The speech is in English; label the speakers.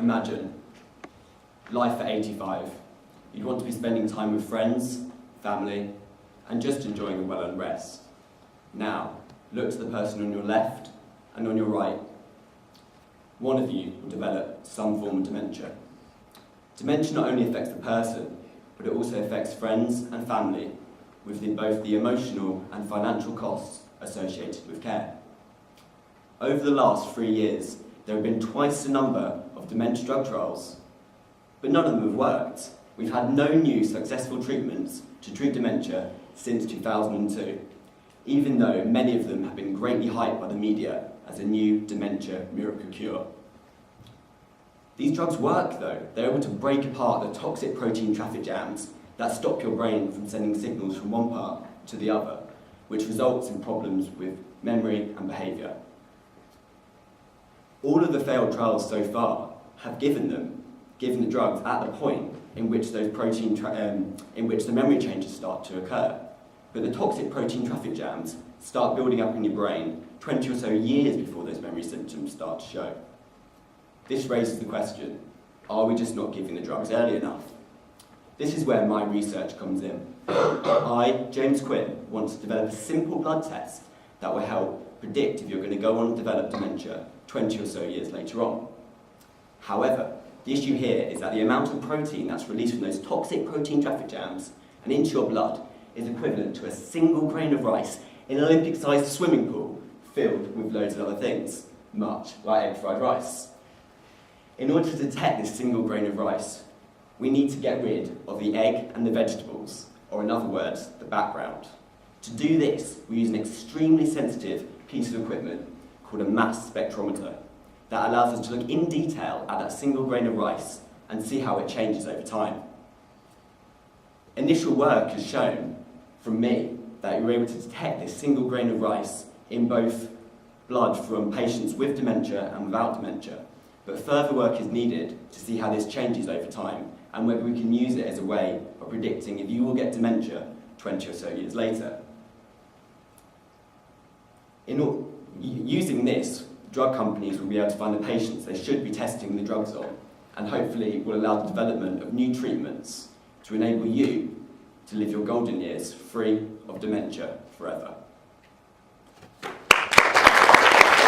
Speaker 1: Imagine life at 85. You'd want to be spending time with friends, family, and just enjoying a well-earned rest. Now, look to the person on your left and on your right. One of you will develop some form of dementia. Dementia not only affects the person, but it also affects friends and family, with both the emotional and financial costs associated with care. Over the last 3 years, there have been twice the number of dementia drug trials, but none of them have worked. We've had no new successful treatments to treat dementia since 2002, even though many of them have been greatly hyped by the media as a new dementia miracle cure. These drugs work though. They're able to break apart the toxic protein traffic jams that stop your brain from sending signals from one part to the other, which results in problems with memory and behaviour. All of the failed trials so far have given the drugs at the point in which those in which the memory changes start to occur. But the toxic protein traffic jams start building up in your brain 20 or so years before those memory symptoms start to show. This raises the question, are we just not giving the drugs early enough? This is where my research comes in. I, James Quinn, want to develop a simple blood test that will help predict if you're going to go on to develop dementia 20 or so years later on. However, the issue here is that the amount of protein that's released from those toxic protein traffic jams and into your blood is equivalent to a single grain of rice in an Olympic-sized swimming pool filled with loads of other things, much like egg fried rice. In order to detect this single grain of rice, we need to get rid of the egg and the vegetables, or in other words, the background. To do this, we use an extremely sensitive piece of equipment called a mass spectrometer that allows us to look in detail at that single grain of rice and see how it changes over time. Initial work has shown, from me, that you're able to detect this single grain of rice in both blood from patients with dementia and without dementia, but further work is needed to see how this changes over time and whether we can use it as a way of predicting if you will get dementia 20 or so years later. Using this, drug companies will be able to find the patients they should be testing the drugs on, and hopefully will allow the development of new treatments to enable you to live your golden years free of dementia forever.